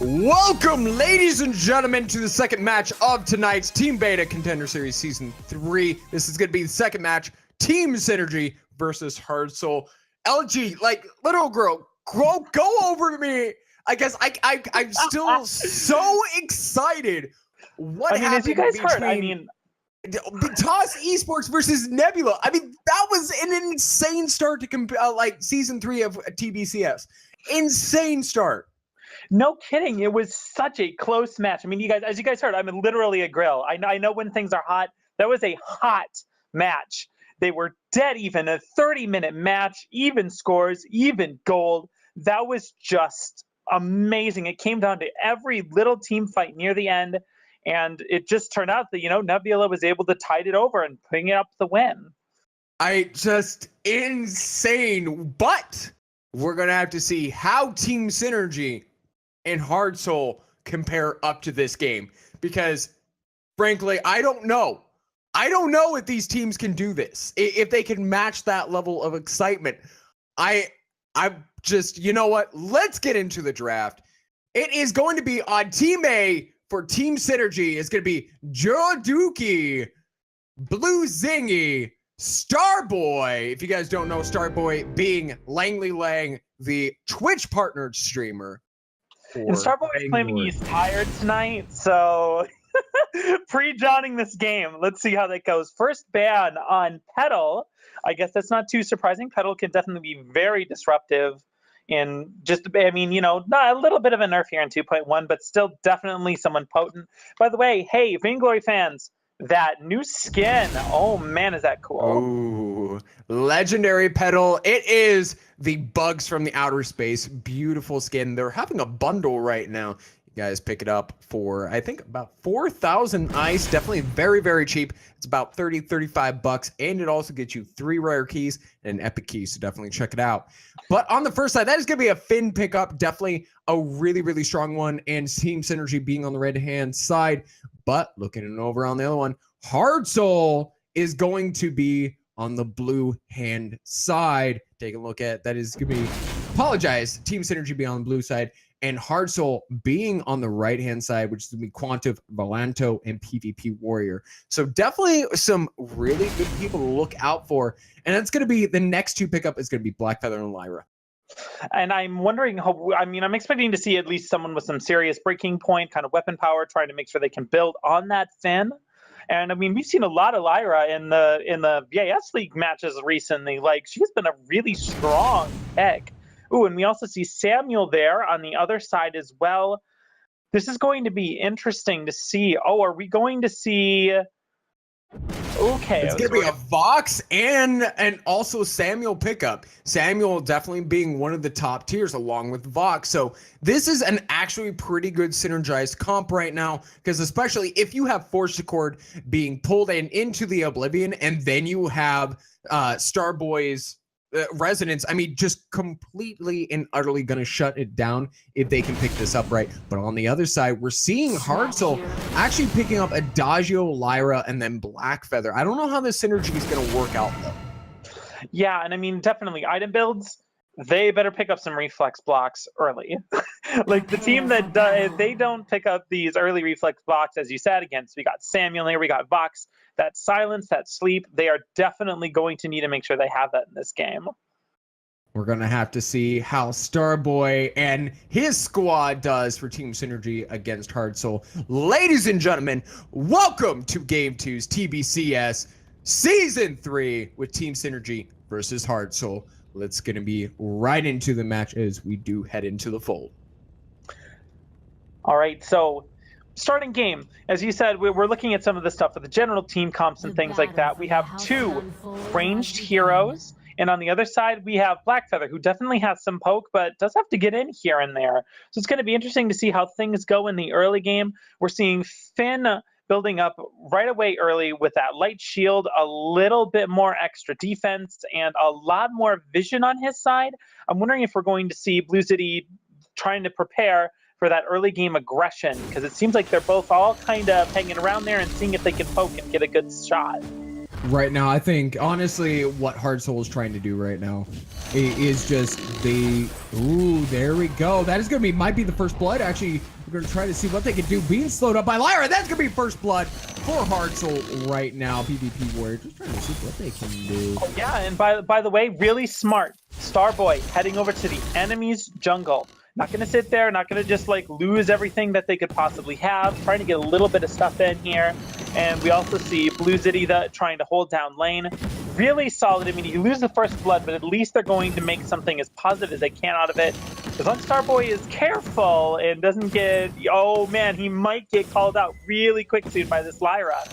Welcome, ladies and gentlemen, to the second match of tonight's Team Beta Contender Series Season 3. This is going to be the second match, Team Synergy versus Hardsoul. LG, like, little girl, go over to me. I guess I'm still so excited. What happened as you guys heard, Toss Esports versus Nebula. I mean, that was an insane start to like Season 3 of TBCS. Insane start. No kidding. It was such a close match. I mean, you guys, as you guys heard, I'm literally a grill. I know when things are hot. That was a hot match. They were dead even. A 30-minute match, even scores, even gold. That was just amazing. It came down to every little team fight near the end. And it just turned out that, Nebula was able to tide it over and bring up the win. Insane. But we're going to have to see how Team Synergy and Hardsoul compare up to this game. Because, frankly, I don't know. I don't know if these teams can do this. If they can match that level of excitement. I'm just, you know what? Let's get into the draft. It is going to be on Team A for Team Synergy. It's going to be Joduki, Blue Zingy, Starboy. If you guys don't know, Starboy being Langley Lang, the Twitch partnered streamer. And Starboy is claiming he's tired tonight, so pre-joining this game. Let's see how that goes. First ban on Petal. I guess that's not too surprising. Petal can definitely be very disruptive in just, not a little bit of a nerf here in 2.1, but still definitely someone potent. By the way, hey, Vainglory fans, that new skin. Oh man, is that cool? Ooh, legendary Petal. It is the Bugs from the Outer Space. Beautiful skin. They're having a bundle right now. You guys pick it up for, I think, about 4,000 ice. Definitely very, very cheap. It's about 30, 35 bucks. And it also gets you 3 rare keys and an epic key. So definitely check it out. But on the first side, that is going to be a Finn pickup. Definitely a really, really strong one. And Team Synergy being on the right-hand side. But looking over on the other one, Hardsoul is going to be on the blue hand side. Take a look at that is going to be, Team Synergy being on the blue side, and Hardsoul being on the right hand side, which is going to be Quantum, Volanto, and PvP Warrior. So definitely some really good people to look out for. And that's going to be the next 2 pickup is going to be Blackfeather and Lyra. And I'm wondering I'm expecting to see at least someone with some serious breaking point, kind of weapon power, trying to make sure they can build on that Finn. And we've seen a lot of Lyra in the VAS League matches recently. Like, she's been a really strong pick. Ooh, and we also see Samuel there on the other side as well. This is going to be interesting to see. Oh, are we going to see? Okay, it's gonna be a Vox and also Samuel pickup. Samuel definitely being one of the top tiers along with Vox. So this is an actually pretty good synergized comp right now, because especially if you have Force Accord being pulled into the Oblivion, and then you have Starboy's Resonance, just completely and utterly going to shut it down if they can pick this up right. But on the other side, we're seeing Hardsoul actually picking up Adagio, Lyra, and then Blackfeather. I don't know how this synergy is going to work out, though. Yeah, and definitely item builds, they better pick up some reflex blocks early. Like the team that they don't pick up these early reflex blocks, as you said, against, we got Samuel here, we got Vox, that silence, that sleep, they are definitely going to need to make sure they have that in this game. We're going to have to see how Starboy and his squad does for Team Synergy against Hardsoul. Ladies and gentlemen, welcome to Game 2's TBCS Season 3 with Team Synergy versus Hardsoul. Let's going to be right into the match as we do head into the fold. All right, so starting game, as you said, we're looking at some of the stuff for the general team comps and things like that. We have 2 ranged heroes, and on the other side, we have Blackfeather, who definitely has some poke, but does have to get in here and there. So it's going to be interesting to see how things go in the early game. We're seeing Finn building up right away early with that light shield, a little bit more extra defense, and a lot more vision on his side. I'm wondering if we're going to see Blue City trying to prepare for that early game aggression, because it seems like they're both all kind of hanging around there and seeing if they can poke and get a good shot. right now. I think, honestly, what Hardsoul is trying to do right now is just ooh, there we go. That is going to might be the first blood. Actually, we're going to try to see what they can do. Being slowed up by Lyra. That's going to be first blood for Hardsoul right now. PvP Warrior just trying to see what they can do. Oh, yeah, and by the way, really smart. Starboy heading over to the enemy's jungle. Not going to sit there, not going to just like lose everything that they could possibly have. Trying to get a little bit of stuff in here. And we also see Blue Zitty trying to hold down lane. Really solid. I mean, you lose the first blood, but at least they're going to make something as positive as they can out of it. As long as Starboy is careful and doesn't get... Oh, man, he might get called out really quick soon by this Lyra.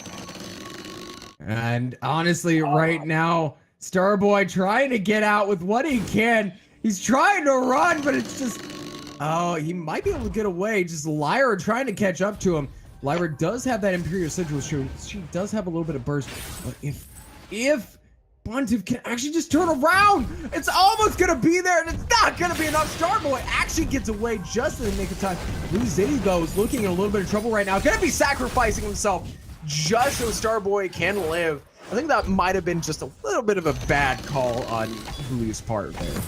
And honestly, right now, Starboy trying to get out with what he can. He's trying to run, but it's just... Oh, he might be able to get away. Just Lyra trying to catch up to him. Lyra does have that Imperial Sigil. She does have a little bit of burst. But if Pontiff can actually just turn around, it's almost going to be there, and it's not going to be enough. Starboy actually gets away just in the nick of time. Blue Zitty, though, is looking in a little bit of trouble right now. Going to be sacrificing himself just so Starboy can live. I think that might have been just a little bit of a bad call on Blue's part there.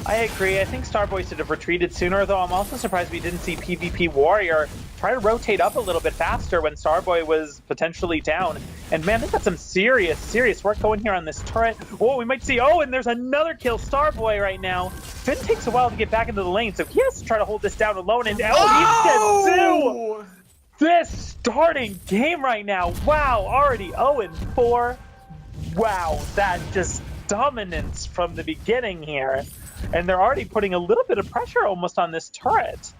I agree. I think Starboy should have retreated sooner, though I'm also surprised we didn't see PvP Warrior try to rotate up a little bit faster when Starboy was potentially down. And man, they've got some serious work going here on this turret. Oh, we might see, oh, and there's another kill Starboy right now. Finn takes a while to get back into the lane, so he has to try to hold this down alone. And oh, he's dead too! This starting game right now, wow, already 0-4. Wow, that just dominance from the beginning here. And they're already putting a little bit of pressure almost on this turret.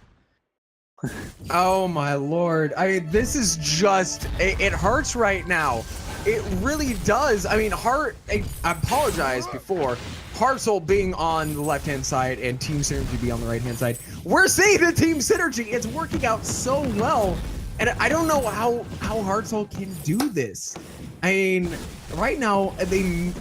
Oh my lord. I mean, this is just, it hurts right now. It really does. I mean, I apologize before. Hardsoul being on the left-hand side and Team Synergy being on the right-hand side. We're seeing the Team Synergy. It's working out so well. And I don't know how Hardsoul can do this. I mean, right now, I'm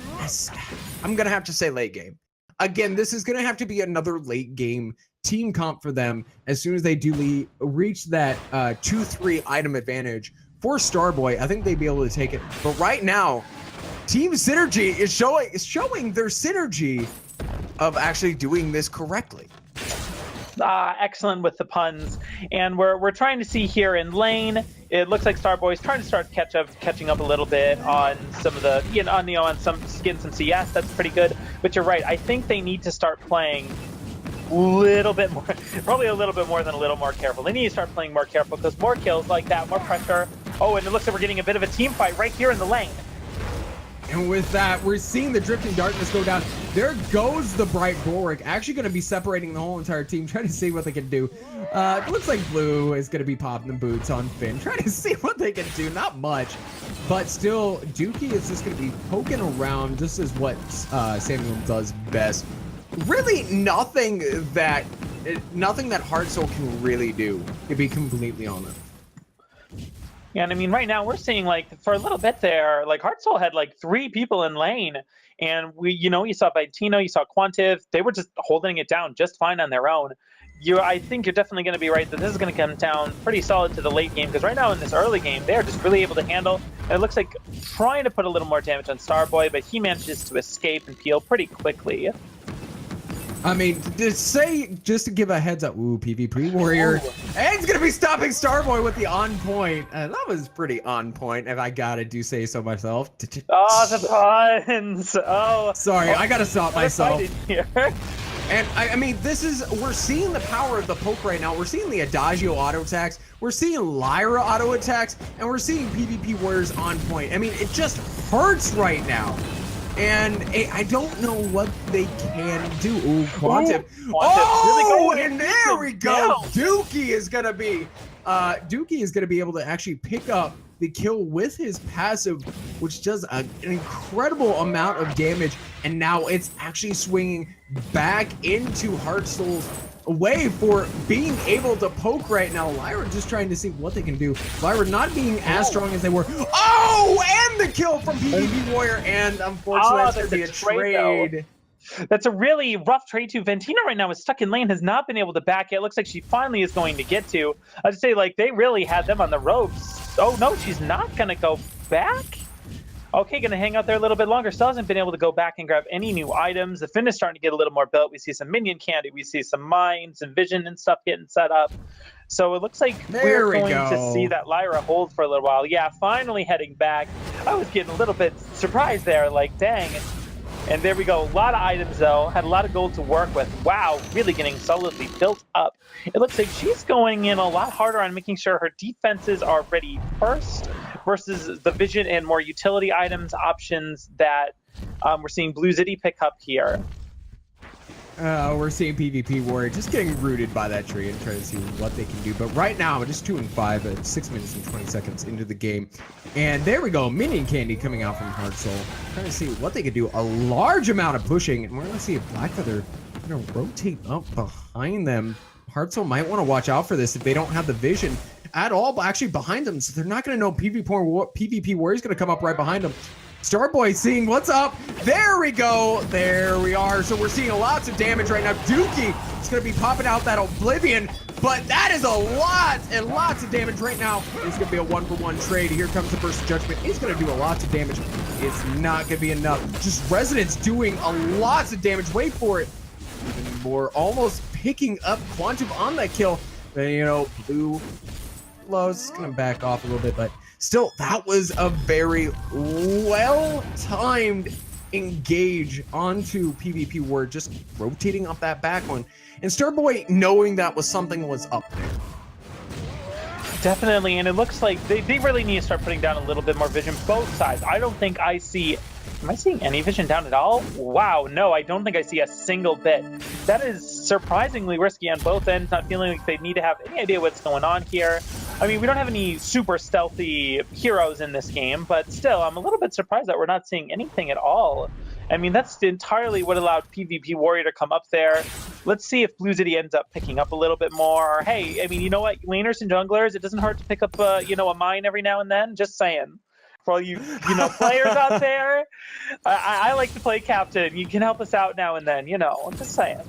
going to have to say late game. Again, this is going to have to be another late game team comp for them as soon as they do reach that 2-3 item advantage for Starboy. I think they'd be able to take it. But right now, Team Synergy is showing their synergy of actually doing this correctly. Excellent with the puns. And we're trying to see here in lane. It looks like Starboy's trying to start catching up a little bit on some of the, on some skins and CS. That's pretty good. But you're right. I think they need to start playing a little bit more, probably a little bit more than a little more careful. They need to start playing more careful because more kills like that, more pressure. Oh, and it looks like we're getting a bit of a team fight right here in the lane. And with that, we're seeing the Drifting Darkness go down. There goes the Bright Bulwark. Actually going to be separating the whole entire team, trying to see what they can do. It looks like Blue is going to be popping the boots on Finn, trying to see what they can do. Not much, but still, Dookie is just going to be poking around. This is what Samuel does best. Really nothing that Hardsoul can really do, to be completely honest. Yeah, and I mean, right now we're seeing, like, for a little bit there, like, Hardsoul had, like, 3 people in lane. And you saw Vitino, you saw Quantiv. They were just holding it down just fine on their own. I think you're definitely going to be right that this is going to come down pretty solid to the late game. Because right now in this early game, they're just really able to handle. And it looks like trying to put a little more damage on Starboy, but he manages to escape and peel pretty quickly. I mean, just to give a heads up, ooh, PvP Warrior, and he's gonna be stopping Starboy with the on point. That was pretty on point, if I gotta say so myself. Oh, the puns! Oh, sorry, I gotta stop myself. Here. And I mean, we're seeing the power of the poke right now. We're seeing the Adagio auto attacks. We're seeing Lyra auto attacks, and we're seeing PvP Warriors on point. I mean, it just hurts right now. And I don't know what they can do. Ooh, Quantiv. Oh, really and there we go. Dookie is gonna be able to actually pick up the kill with his passive, which does an incredible amount of damage. And now it's actually swinging back into Hardsoul's way for being able to poke right now. Lyra just trying to see what they can do. Lyra not being as strong as they were. Oh, and the kill from PvP Warrior, and unfortunately that's going to be a trade. That's a really rough trade too. Ventino right now is stuck in lane, has not been able to back it. It looks like she finally is going to get to. I'd say, like, they really had them on the ropes. Oh no, she's not going to go back? Okay, gonna hang out there a little bit longer. Still hasn't been able to go back and grab any new items. The Finn is starting to get a little more built. We see some minion candy, we see some mines and vision and stuff getting set up. So it looks like we're going to see that Lyra hold for a little while. Yeah, finally heading back. I was getting a little bit surprised there, like, dang. And there we go. A lot of items, though. Had a lot of gold to work with. Wow, really getting solidly built up. It looks like she's going in a lot harder on making sure her defenses are ready first versus the vision and more utility items options that we're seeing Blue City pick up here. We're seeing PvP Warrior just getting rooted by that tree and trying to see what they can do. But right now, just 2-5 at 6 minutes and 20 seconds into the game. And there we go, Minion Candy coming out from Hardsoul. Trying to see what they can do. A large amount of pushing. And we're going to see a Blackfeather going to rotate up behind them. Hardsoul might want to watch out for this if they don't have the vision at all, but actually behind them. So they're not going to know PvP Warrior's going to come up right behind them. Starboy seeing what's up. There we go. There we are. So we're seeing lots of damage right now. Dookie is going to be popping out that Oblivion, but that is a lot and lots of damage right now. It's going to be a 1-for-1 trade. Here comes the Burst of Judgment. He's going to do a lot of damage. It's not going to be enough. Just Resonance doing a lot of damage. Wait for it. Even more, almost picking up Quantum on that kill. Then, you know, Blue Lowe's going to back off a little bit, but still, that was a very well-timed engage onto PvP Warrior, just rotating up that back one. And Starboy knowing that something was up there. Definitely, and it looks like they really need to start putting down a little bit more vision, both sides. I don't think I see... Am I seeing any vision down at all? Wow, no, I don't think I see a single bit. That is surprisingly risky on both ends, not feeling like they need to have any idea what's going on here. I mean, we don't have any super stealthy heroes in this game, but still, I'm a little bit surprised that we're not seeing anything at all. I mean, that's entirely what allowed PvP Warrior to come up there. Let's see if Blue City ends up picking up a little bit more. Hey, I mean, you know what? Laners and junglers, it doesn't hurt to pick up, you know, a mine every now and then. Just saying. For all you know, players out there, I like to play captain. You can help us out now and then, you know. I'm just saying.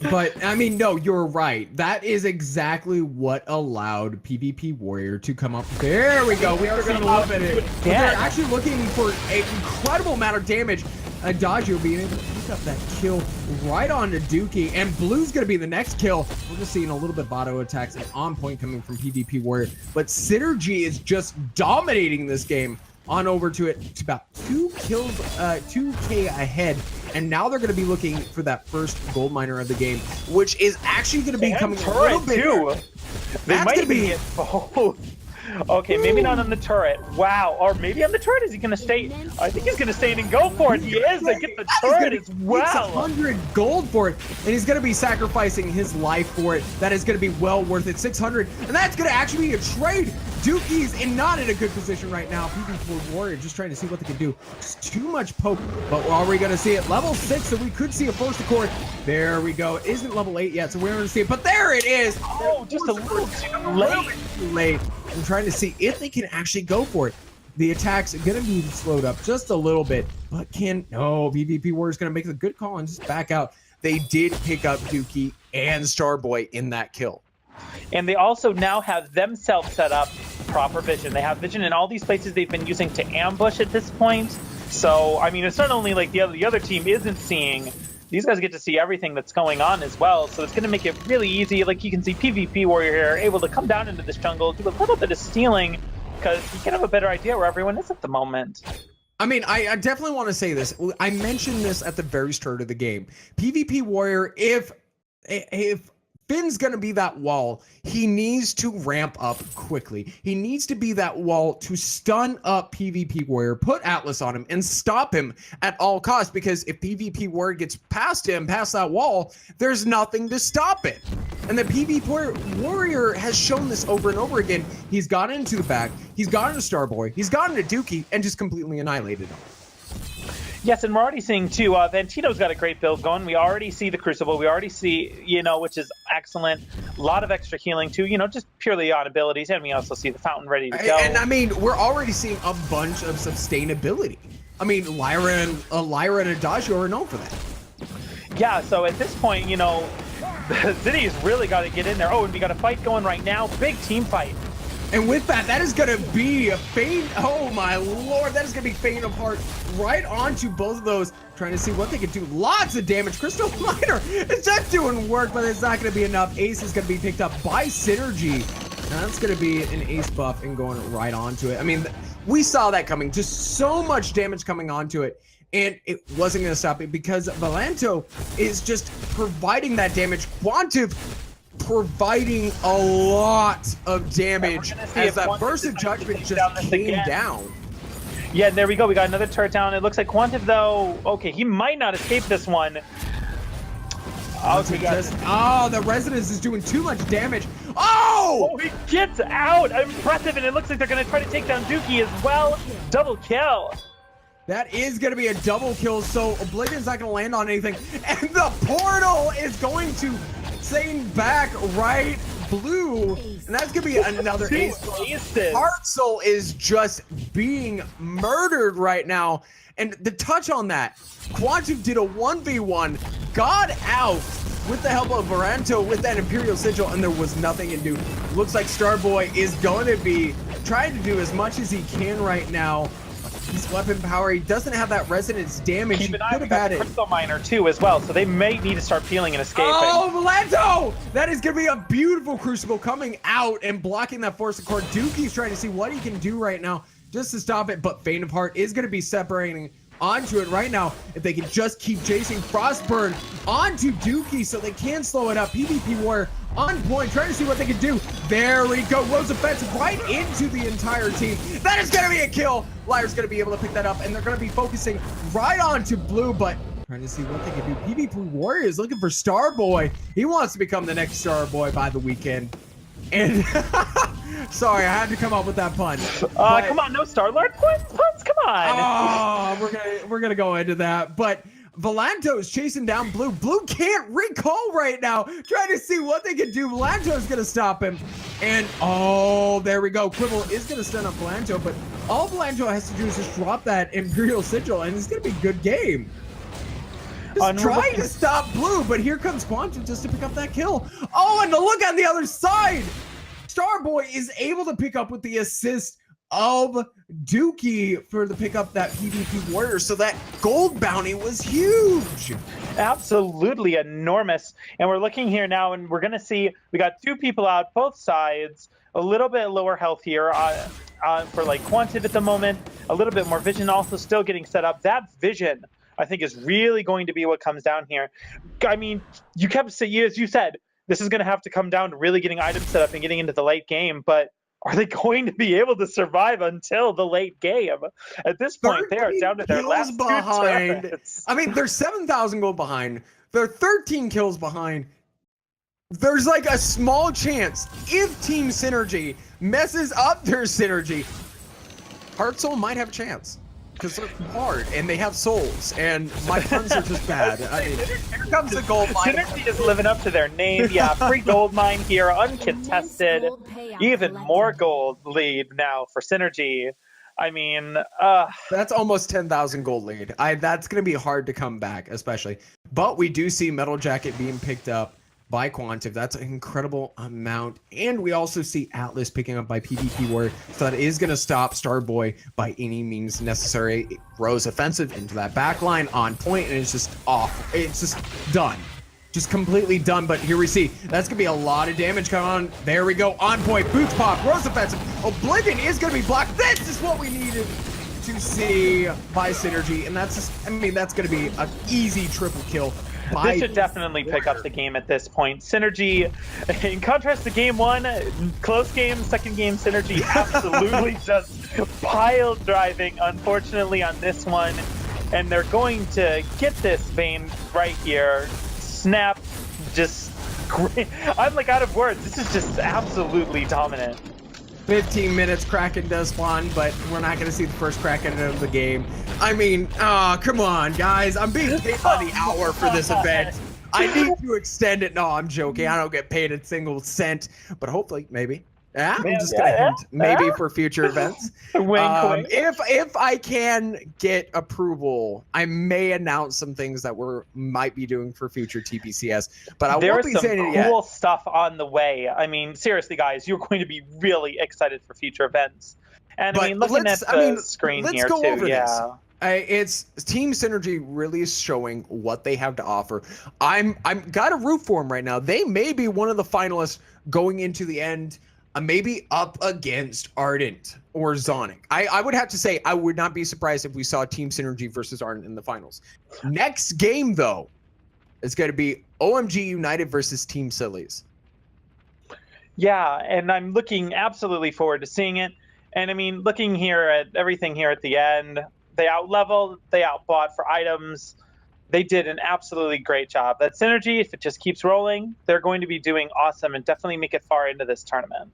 But, I mean, no, you're right. That is exactly what allowed PvP Warrior to come up. There we go. We are going to love it. They're actually looking for an incredible amount of damage. Adagio being able to pick up that kill right onto Dookie. And Blue's going to be the next kill. We're just seeing a little bit of auto attacks and on point coming from PvP Warrior. But Synergy is just dominating this game. On over to it. It's about 2 kills, 2K ahead. And now they're going to be looking for that first gold miner of the game, which is actually going to be coming a little bit. They might be hit both. Okay, maybe not on the turret. Wow. Or maybe on the turret. Is he going to stay? I think he's going to stay in and go for it. He is. They get the turret as well. It's 100 gold for it. And he's going to be sacrificing his life for it. That is going to be well worth it. 600. And that's going to actually be a trade. Dookie's not in a good position right now. PvP Warrior just trying to see what they can do. Just too much poke. But are we going to see it? Level 6, so we could see a first accord. There we go. It isn't level 8 yet, so we're going to see it. But there it is. Oh, just a little too late. I'm trying to see if they can actually go for it. The attack's going to be slowed up just a little bit. But PvP Warrior's going to make a good call and just back out. They did pick up Dookie and Starboy in that kill. And they also now have themselves set up proper vision. They have vision in all these places they've been using to ambush at this point. So, I mean, it's not only like the other team isn't seeing, these guys get to see everything that's going on as well. So it's going to make it really easy. Like you can see PvP Warrior here able to come down into this jungle, do a little bit of stealing, because you can have a better idea where everyone is at the moment. I mean, I definitely want to say this. I mentioned this at the very start of the game. PvP Warrior, if Finn's going to be that wall, he needs to ramp up quickly. He needs to be that wall to stun up PvP Warrior, put Atlas on him, and stop him at all costs. Because if PvP Warrior gets past him, past that wall, there's nothing to stop it. And the PvP Warrior has shown this over and over again. He's gotten into the back, he's gotten to Starboy, he's gotten to Dookie, and just completely annihilated him. Yes, and we're already seeing, too, Vantino's got a great build going. We already see the Crucible. We already see, you know, which is excellent. A lot of extra healing, too, you know, just purely on abilities. And we also see the Fountain ready to go. And, I mean, we're already seeing a bunch of sustainability. I mean, Lyra and Adagio are known for that. Yeah, so at this point, you know, the city's really got to get in there. Oh, and we got a fight going right now. Big team fight. And with that, that is going to be a faint. Oh my lord, that is going to be faint of heart right onto both of those. Trying to see what they can do. Lots of damage. Crystal Miner is just doing work, but it's not going to be enough. Ace is going to be picked up by Synergy. And that's going to be an ace buff and going right onto it. I mean, we saw that coming. Just so much damage coming onto it. And it wasn't going to stop it because Valanto is just providing that damage. Quantive providing a lot of damage as that burst of judgment just came down. Yeah, there we go. We got another turret down. It looks like Quantive, though, okay, he might not escape this one. Oh, the Resonance is doing too much damage. Oh! He gets out. Impressive, and it looks like they're going to try to take down Dookie as well. Double kill. That is going to be a double kill, so Oblivion's not going to land on anything. And the portal is going to send back right blue. And that's going to be another ace. Hardsoul is just being murdered right now. And the touch on that, Quantum did a 1v1, got out with the help of Varanto with that Imperial Sigil, and there was nothing to do. Looks like Starboy is going to be trying to do as much as he can right now. His weapon power, he doesn't have that resonance damage. Keep an eye, we got the Crystal Miner too as well, so they may need to start peeling and escaping. Oh, Valanto! That is going to be a beautiful Crucible coming out and blocking that Force of Core. Dookie's trying to see what he can do right now just to stop it, but Faint of Heart is going to be separating onto it right now. If they can just keep chasing Frostburn onto Dookie so they can slow it up. PvP Warrior on point, trying to see what they can do. There we go. Rose offensive right into the entire team. That is going to be a kill. Liar's going to be able to pick that up, and they're going to be focusing right onto blue, but trying to see what they can do. PvP Warrior is looking for Starboy. He wants to become the next Starboy by the weekend. And sorry, I had to come up with that pun. Come on, no Star-Lord puns, come on. Oh, we're gonna go into that, but Valanto is chasing down blue. Blue can't recall right now, trying to see what they can do. Valanto is gonna stop him, and oh, there we go. Quibble is gonna stun up Valanto, but all Valanto has to do is just drop that Imperial Sigil, and it's gonna be a good game. Just trying to stop blue, but here comes Quantum just to pick up that kill. Oh, and to look on the other side, Starboy is able to pick up with the assist of Dookie for the pick up that PvP Warrior. So that gold bounty was huge. Absolutely enormous. And we're looking here now, and we're going to see we got two people out, both sides, a little bit lower health here for like Quantive at the moment, a little bit more vision also still getting set up. That vision, I think, is really going to be what comes down here. I mean, you kept saying, as you said, this is going to have to come down to really getting items set up and getting into the late game, but are they going to be able to survive until the late game? At this point, they are down to their last behind. 2 turrets. I mean, they're 7,000 gold behind. They're 13 kills behind. There's like a small chance if Team Synergy messes up their synergy, Hardsoul might have a chance. Because they're hard and they have souls, and my puns are just bad. I mean, here comes the gold mine. Synergy is living up to their name. Yeah, free gold mine here, uncontested. Even more gold lead now for Synergy. I mean, that's almost 10,000 gold lead. That's going to be hard to come back, especially. But we do see Metal Jacket being picked up by Quantive. That's an incredible amount. And we also see Atlas picking up by PvP Warrior. So that is going to stop Starboy by any means necessary. Rose offensive into that back line on point, and it's just off. It's just done. Just completely done. But here we see that's going to be a lot of damage coming on. There we go. On point. Boots pop. Rose offensive. Oblivion is going to be blocked. This is what we needed to see by Synergy. And that's just, I mean, that's going to be an easy triple kill. This should definitely pick up the game at this point. Synergy, in contrast to game one, close game, second game, Synergy absolutely just pile driving, unfortunately, on this one. And they're going to get this Vayne right here. Snap, just great. I'm like out of words. This is just absolutely dominant. 15 minutes, Kraken does spawn, but we're not going to see the first Kraken of the game. I mean, come on, guys. I'm being paid by the hour for this event. I need to extend it. No, I'm joking. I don't get paid a single cent, but hopefully, maybe Yeah, I'm Yeah, just gonna yeah, hint maybe for future events. Wink, wink. If I can get approval, I may announce some things that might be doing for future TBCS, but I won't There's be some saying it yet. cool stuff on the way. I mean, seriously, guys, you're going to be really excited for future events. And I But mean, looking at the screen let's here go too, over this. yeah. It's Team Synergy really is showing what they have to offer. I'm got to root for them right now. They may be one of the finalists going into the end, maybe up against Ardent or Zonic. I would have to say I would not be surprised if we saw Team Synergy versus Ardent in the finals. Next game though, it's going to be OMG United versus Team Sillies. Yeah, and I'm looking absolutely forward to seeing it. And I mean, looking here at everything here at the end, they out-leveled, they outbought for items. They did an absolutely great job. That synergy, if it just keeps rolling, they're going to be doing awesome and definitely make it far into this tournament.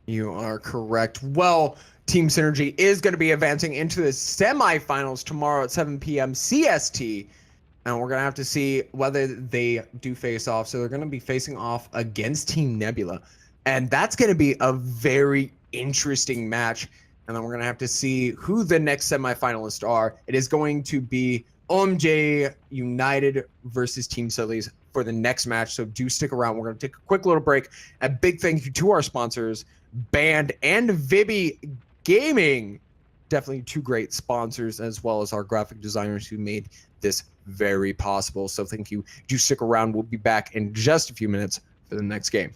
You are correct. Well, Team Synergy is going to be advancing into the semifinals tomorrow at 7 p.m. CST. And we're going to have to see whether they do face off. So they're going to be facing off against Team Nebula. And that's going to be a very interesting match. And then we're going to have to see who the next semifinalists are. It is going to be OMJ United versus Team Sillies for the next match. So do stick around. We're going to take a quick little break. A big thank you to our sponsors, Band and Vibi Gaming. Definitely two great sponsors, as well as our graphic designers who made this very possible. So thank you. Do stick around. We'll be back in just a few minutes for the next game.